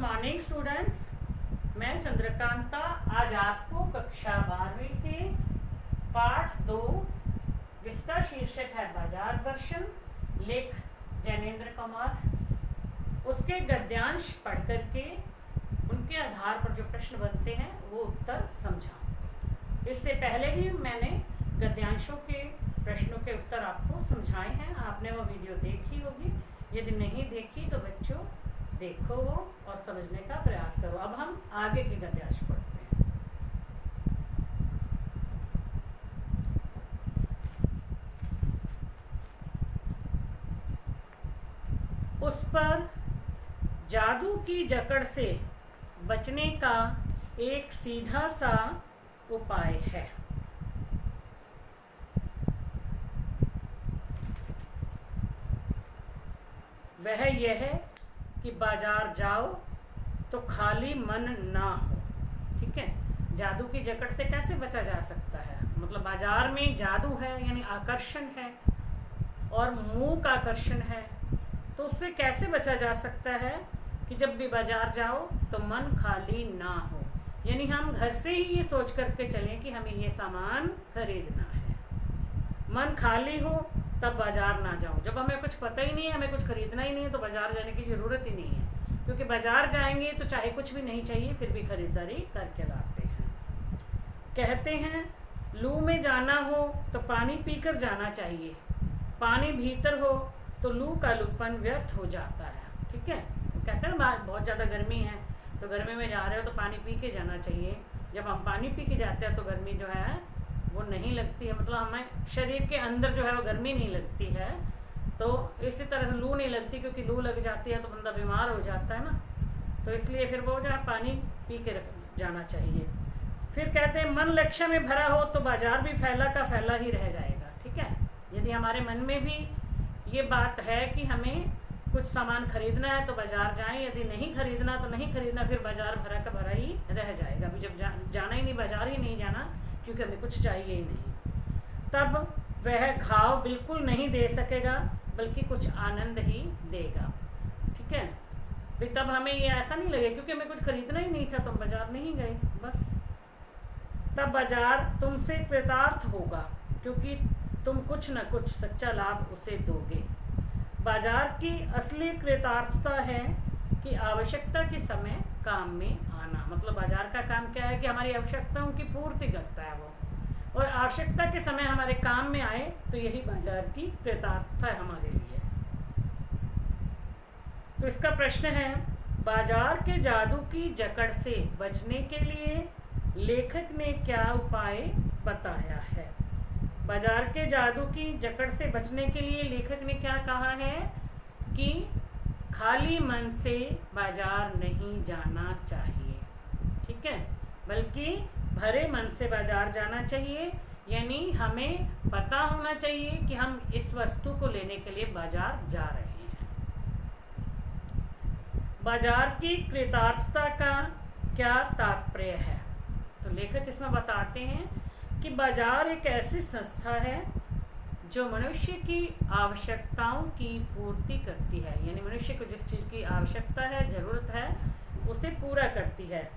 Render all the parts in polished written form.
Morning students, मैं चंद्रकांता आज आपको कक्षा 12वीं से पाठ 2 जिसका शीर्षक है बाजार दर्शन, लेख जैनेन्द्र कुमार, उसके गद्यांश पढ़ करके उनके आधार पर जो प्रश्न बनते हैं वो उत्तर समझाऊंगी। इससे पहले भी मैंने गद्यांशों के प्रश्नों के उत्तर आपको समझाए हैं, आपने वो वीडियो देखी होगी। यदि नहीं देखी तो बच्चों देखो वो और समझने का प्रयास करो। अब हम आगे के गद्यांश पढ़ते हैं। उस पर जादू की जकड़ से बचने का एक सीधा सा उपाय है। वह यह है कि बाजार जाओ तो खाली मन ना हो। ठीक है, जादू की जकड़ से कैसे बचा जा सकता है? मतलब बाजार में जादू है यानी आकर्षण है और मूक आकर्षण है, तो उससे कैसे बचा जा सकता है कि जब भी बाजार जाओ तो मन खाली ना हो, यानी हम घर से ही ये सोच करके चलें कि हमें ये सामान खरीदना है। मन खाली हो तब बाजार ना जाओ। जब हमें कुछ पता ही नहीं है, हमें कुछ खरीदना ही नहीं है, तो बाजार जाने की ज़रूरत ही नहीं है, क्योंकि बाजार जाएंगे तो चाहे कुछ भी नहीं चाहिए फिर भी खरीदारी करके लाते हैं। कहते हैं लू में जाना हो तो पानी पीकर जाना चाहिए, पानी भीतर हो तो लू का लूपन व्यर्थ हो जाता है। ठीक है, कहते हैं बहुत ज़्यादा गर्मी है तो गर्मी में जा रहे हो तो पानी पी के जाना चाहिए। जब हम पानी पी के जाते हैं तो गर्मी जो है वो नहीं लगती है, मतलब हमें शरीर के अंदर जो है वो गर्मी नहीं लगती है। तो इसी तरह से लू नहीं लगती, क्योंकि लू लग जाती है तो बंदा बीमार हो जाता है ना, तो इसलिए फिर वो जो है पानी पी के जाना चाहिए। फिर कहते हैं मन लक्ष्य में भरा हो तो बाजार भी फैला का फैला ही रह जाएगा। ठीक है, यदि हमारे मन में भी ये बात है कि हमें कुछ सामान खरीदना है तो बाजार जाएं, यदि नहीं खरीदना तो नहीं खरीदना, फिर बाजार भरा का भरा ही रह जाएगा। अभी जब जाना ही नहीं, बाजार ही नहीं जाना, क्योंकि हमें कुछ चाहिए ही नहीं, तब वह घाव बिल्कुल नहीं दे सकेगा बल्कि कुछ आनंद ही देगा। ठीक है, भी तब हमें ये ऐसा नहीं लगे क्योंकि हमें कुछ खरीदना ही नहीं था तो हम बाजार नहीं गए बस। तब बाजार तुमसे कृतार्थ होगा क्योंकि तुम कुछ न कुछ सच्चा लाभ उसे दोगे। बाजार की असली कृतार्थता है कि आवश्यकता के समय काम में आना। मतलब बाजार का काम क्या है कि हमारी आवश्यकताओं की पूर्ति करता है वो, और आवश्यकता के समय हमारे काम में आए तो यही बाजार की कृतार्थता है हमारे लिए। तो इसका प्रश्न है, बाजार के जादू की जकड़ से बचने के लिए लेखक ने क्या उपाय बताया है? बाजार के जादू की जकड़ से बचने के लिए लेखक ने क्या कहा है कि खाली मन से बाजार नहीं जाना चाहिए। ठीक है, बल्कि भरे मन से बाजार जाना चाहिए, यानी हमें पता होना चाहिए कि हम इस वस्तु को लेने के लिए बाजार जा रहे हैं। बाजार की कृतार्थता का क्या तात्पर्य है? तो लेखक इसमें बताते हैं कि बाजार एक ऐसी संस्था है जो मनुष्य की आवश्यकताओं की पूर्ति करती है, यानी मनुष्य को जिस चीज़ की आवश्यकता है, ज़रूरत है, उसे पूरा करती है।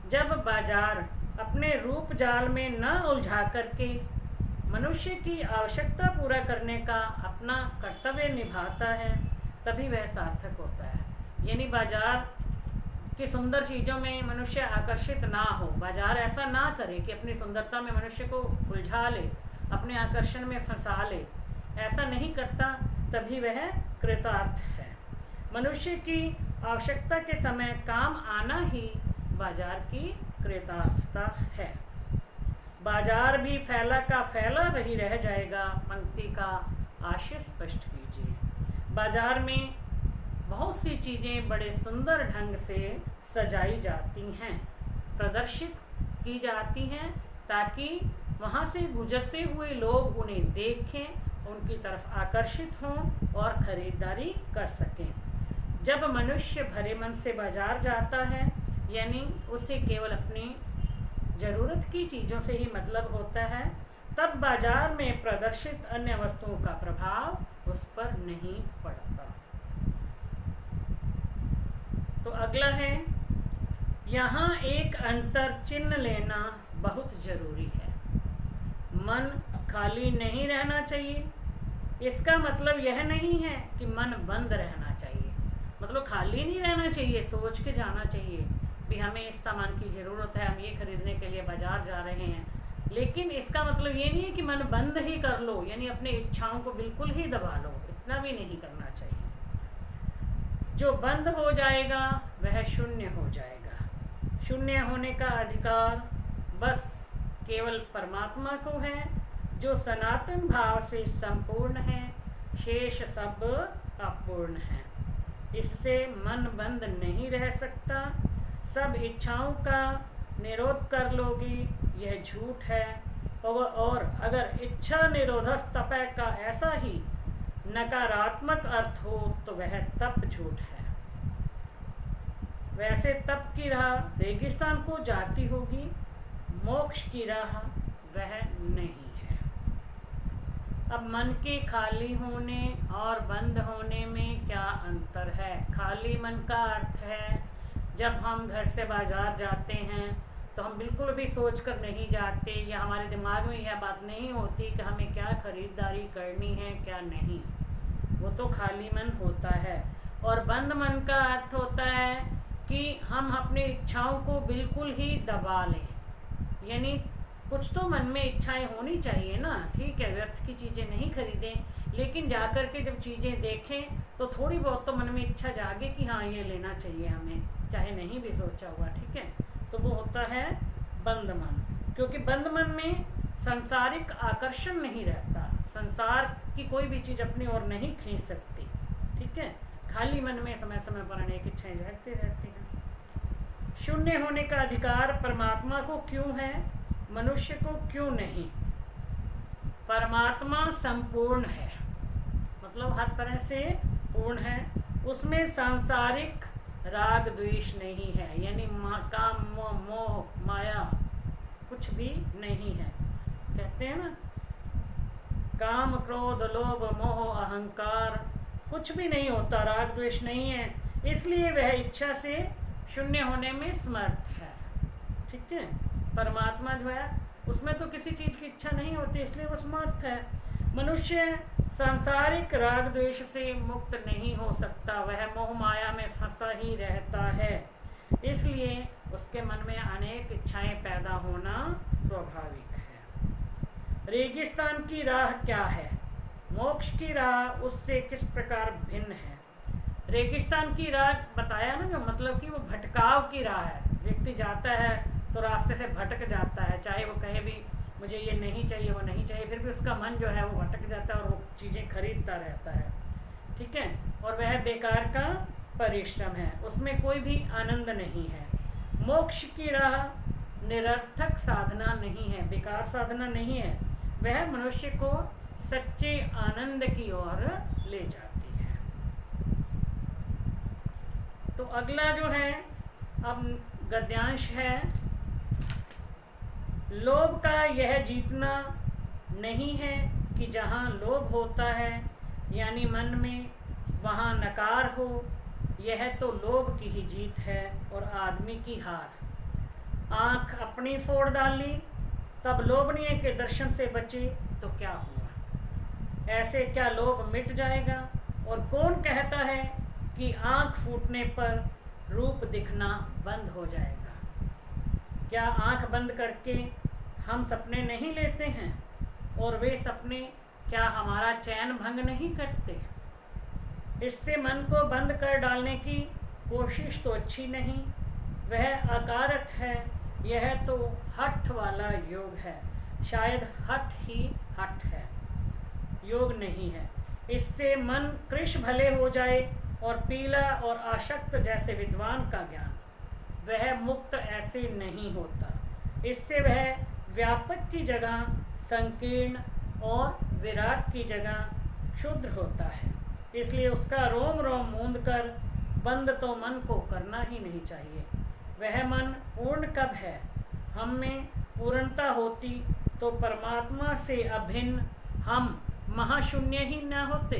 जब बाजार अपने रूप जाल में न उलझा करके मनुष्य की आवश्यकता पूरा करने का अपना कर्तव्य निभाता है तभी वह सार्थक होता है। यानी बाजार की सुंदर चीज़ों में मनुष्य आकर्षित ना हो, बाजार ऐसा ना करे कि अपनी सुंदरता में मनुष्य को उलझा ले, अपने आकर्षण में फंसा ले, ऐसा नहीं करता तभी वह कृतार्थ है। मनुष्य की आवश्यकता के समय काम आना ही बाजार की कृतार्थता है। बाजार भी फैला का फैला ही रह जाएगा, पंक्ति का आशय स्पष्ट कीजिए। बाजार में बहुत सी चीज़ें बड़े सुंदर ढंग से सजाई जाती हैं, प्रदर्शित की जाती हैं, ताकि वहाँ से गुजरते हुए लोग उन्हें देखें, उनकी तरफ आकर्षित हों और ख़रीदारी कर सकें। जब मनुष्य भरे मन से बाजार जाता है, यानी उसे केवल अपनी ज़रूरत की चीज़ों से ही मतलब होता है, तब बाजार में प्रदर्शित अन्य वस्तुओं का प्रभाव उस पर नहीं पड़ता। तो अगला है यहाँ एक अंतर चिन्ह लेना बहुत जरूरी है। मन खाली नहीं रहना चाहिए, इसका मतलब यह नहीं है कि मन बंद रहना चाहिए। मतलब खाली नहीं रहना चाहिए, सोच के जाना चाहिए भी हमें इस सामान की ज़रूरत है, हम ये खरीदने के लिए बाज़ार जा रहे हैं। लेकिन इसका मतलब ये नहीं है कि मन बंद ही कर लो, यानी अपनी इच्छाओं को बिल्कुल ही दबा लो, इतना भी नहीं करना चाहिए। जो बंद हो जाएगा वह शून्य हो जाएगा। शून्य होने का अधिकार बस केवल परमात्मा को है, जो सनातन भाव से संपूर्ण है, शेष सब अपूर्ण है। इससे मन बंद नहीं रह सकता। सब इच्छाओं का निरोध कर लोगी, यह झूठ है। और अगर इच्छा निरोधस तपय का ऐसा ही नकारात्मक अर्थ हो तो वह तप झूठ है। वैसे तप की राह रेगिस्तान को जाती होगी, मोक्ष की राह वह नहीं है। अब मन के खाली होने और बंद होने में क्या अंतर है? खाली मन का अर्थ है जब हम घर से बाज़ार जाते हैं तो हम बिल्कुल भी सोच कर नहीं जाते, या हमारे दिमाग में यह बात नहीं होती कि हमें क्या ख़रीदारी करनी है क्या नहीं, वो तो खाली मन होता है। और बंद मन का अर्थ होता है कि हम अपनी इच्छाओं को बिल्कुल ही दबा लें, यानी कुछ तो मन में इच्छाएं होनी चाहिए ना, ठीक है, व्यर्थ की चीज़ें नहीं खरीदें, लेकिन जाकर के जब चीज़ें देखें तो थोड़ी बहुत तो मन में इच्छा जागे कि हाँ ये लेना चाहिए हमें, चाहे नहीं भी सोचा हुआ, ठीक है। तो वो होता है बंद मन, क्योंकि बंद मन में सांसारिक आकर्षण नहीं रहता, संसार की कोई भी चीज़ अपनी ओर नहीं खींच सकती, ठीक है। खाली मन में समय समय पर अनेक इच्छाएं जागती रहती हैं। शून्य होने का अधिकार परमात्मा को क्यों है, मनुष्य को क्यों नहीं? परमात्मा संपूर्ण है, मतलब हर तरह से पूर्ण है, उसमें सांसारिक राग द्वेष नहीं है, यानी काम मोह माया कुछ भी नहीं है। कहते हैं ना, काम क्रोध लोभ मोह अहंकार कुछ भी नहीं होता, राग द्वेष नहीं है, इसलिए वह इच्छा से शून्य होने में समर्थ है, ठीक है। परमात्मा जो है उसमें तो किसी चीज़ की इच्छा नहीं होती, इसलिए वो समर्थ है। मनुष्य सांसारिक राग द्वेष से मुक्त नहीं हो सकता, वह मोह माया में फंसा ही रहता है, इसलिए उसके मन में अनेक इच्छाएं पैदा होना स्वाभाविक है। रेगिस्तान की राह क्या है, मोक्ष की राह उससे किस प्रकार भिन्न है? रेगिस्तान की राह बताया ना, जो मतलब कि वो भटकाव की राह है, व्यक्ति जाता है तो रास्ते से भटक जाता है, चाहे वो कहे भी मुझे ये नहीं चाहिए वो नहीं चाहिए, फिर भी उसका मन जो है वो भटक जाता है और वो चीज़ें खरीदता रहता है, ठीक है। और वह बेकार का परिश्रम है, उसमें कोई भी आनंद नहीं है। मोक्ष की राह निरर्थक साधना नहीं है, बेकार साधना नहीं है, वह मनुष्य को सच्चे आनंद की ओर ले जाती है। तो अगला जो है अब गद्यांश है, लोभ का यह जीतना नहीं है कि जहाँ लोभ होता है यानी मन में वहाँ नकार हो, यह तो लोभ की ही जीत है और आदमी की हार। आँख अपनी फोड़ डाली तब लोभनीय के दर्शन से बचे तो क्या हुआ? ऐसे क्या लोभ मिट जाएगा? और कौन कहता है कि आँख फूटने पर रूप दिखना बंद हो जाएगा? क्या आँख बंद करके हम सपने नहीं लेते हैं? और वे सपने क्या हमारा चैन भंग नहीं करते? इससे मन को बंद कर डालने की कोशिश तो अच्छी नहीं, वह अकारत है, यह तो हठ वाला योग है, शायद हठ ही हठ है, योग नहीं है। इससे मन कृश भले हो जाए और पीला और आशक्त जैसे विद्वान का ज्ञान, वह मुक्त ऐसे नहीं होता। इससे वह व्यापक की जगह संकीर्ण और विराट की जगह क्षुद्र होता है, इसलिए उसका रोम रोम मूंद कर बंद तो मन को करना ही नहीं चाहिए। वह मन पूर्ण कब है? हम में पूर्णता होती तो परमात्मा से अभिन्न हम महाशून्य ही न होते।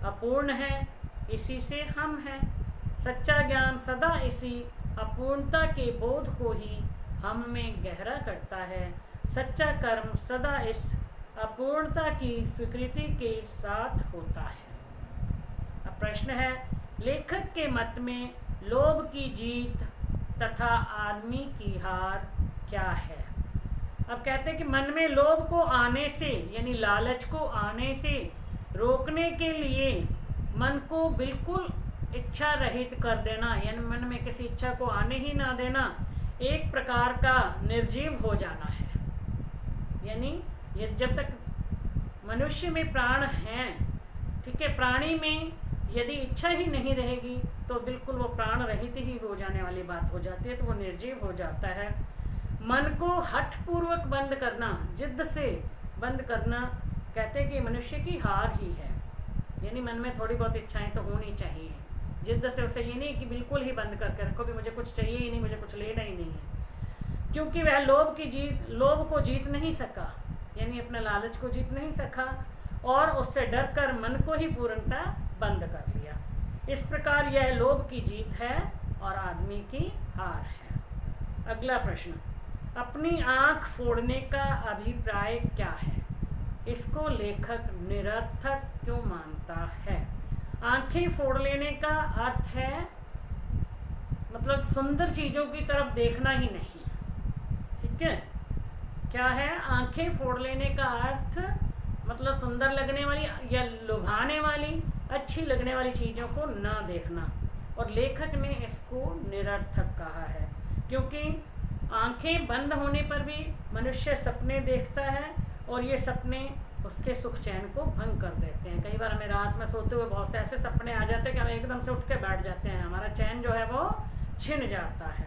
अपूर्ण है, इसी से हम हैं। सच्चा ज्ञान सदा इसी अपूर्णता के बोध को ही हम में गहरा करता है। सच्चा कर्म सदा इस अपूर्णता की स्वीकृति के साथ होता है। अब प्रश्न है, लेखक के मत में लोभ की जीत तथा आदमी की हार क्या है। अब कहते हैं कि मन में लोभ को आने से यानी लालच को आने से रोकने के लिए मन को बिल्कुल इच्छा रहित कर देना, यानी मन में किसी इच्छा को आने ही ना देना, एक प्रकार का निर्जीव हो जाना है। यानी ये जब तक मनुष्य में प्राण हैं, ठीक है, प्राणी में यदि इच्छा ही नहीं रहेगी तो बिल्कुल वो प्राण रहित ही हो जाने वाली बात हो जाती है, तो वो निर्जीव हो जाता है। मन को हठपूर्वक बंद करना, जिद्द से बंद करना, कहते हैं कि मनुष्य की हार ही है। यानी मन में थोड़ी बहुत इच्छाएं तो होनी चाहिए, जिद्द से उसे ये नहीं कि बिल्कुल ही बंद करके रखो भी मुझे कुछ चाहिए ही नहीं, मुझे कुछ लेना ही नहीं है, क्योंकि वह लोभ को जीत नहीं सका, यानी अपने लालच को जीत नहीं सका और उससे डर कर मन को ही पूर्णता बंद कर लिया। इस प्रकार यह लोभ की जीत है और आदमी की हार है। अगला प्रश्न, अपनी आँख फोड़ने का अभिप्राय क्या है। इसको लेखक निरर्थक क्यों मानता है। आँखें फोड़ लेने का अर्थ है मतलब सुंदर चीज़ों की तरफ देखना ही नहीं, ठीक है। क्या है, आँखें फोड़ लेने का अर्थ मतलब सुंदर लगने वाली या लुभाने वाली, अच्छी लगने वाली चीज़ों को ना देखना, और लेखक ने इसको निरर्थक कहा है क्योंकि आँखें बंद होने पर भी मनुष्य सपने देखता है और ये सपने उसके सुख चैन को भंग कर देते हैं। कई बार हमें रात में सोते हुए बहुत से ऐसे सपने आ जाते हैं कि हम एकदम से उठ के बैठ जाते हैं, हमारा चैन जो है वो छिन जाता है।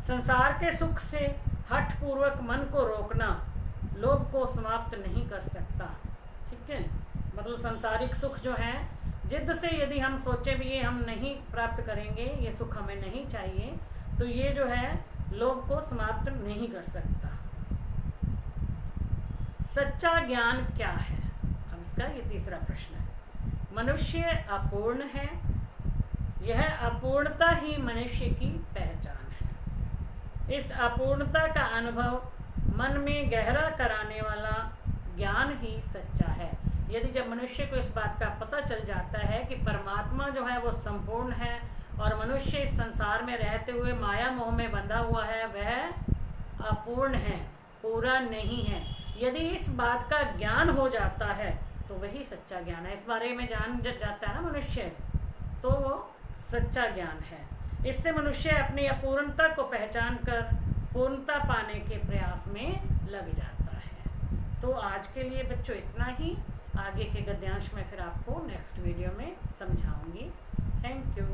संसार के सुख से हठपूर्वक मन को रोकना लोभ को समाप्त नहीं कर सकता, ठीक है। मतलब सांसारिक सुख जो है, जिद से यदि हम सोचे भी ये हम नहीं प्राप्त करेंगे, ये सुख हमें नहीं चाहिए, तो ये जो है लोभ को समाप्त नहीं कर सकता। सच्चा ज्ञान क्या है। अब इसका ये तीसरा प्रश्न है। मनुष्य अपूर्ण है, यह अपूर्णता ही मनुष्य की पहचान है। इस अपूर्णता का अनुभव मन में गहरा कराने वाला ज्ञान ही सच्चा है। यदि जब मनुष्य को इस बात का पता चल जाता है कि परमात्मा जो है वो संपूर्ण है और मनुष्य इस संसार में रहते हुए माया मोह में बंधा हुआ है, वह अपूर्ण है, पूरा नहीं है, यदि इस बात का ज्ञान हो जाता है तो वही सच्चा ज्ञान है। इस बारे में जान जाता है ना मनुष्य, तो वो सच्चा ज्ञान है। इससे मनुष्य अपनी अपूर्णता को पहचान कर पूर्णता पाने के प्रयास में लग जाता है। तो आज के लिए बच्चों इतना ही। आगे के गद्यांश में फिर आपको नेक्स्ट वीडियो में समझाऊंगी। Thank you.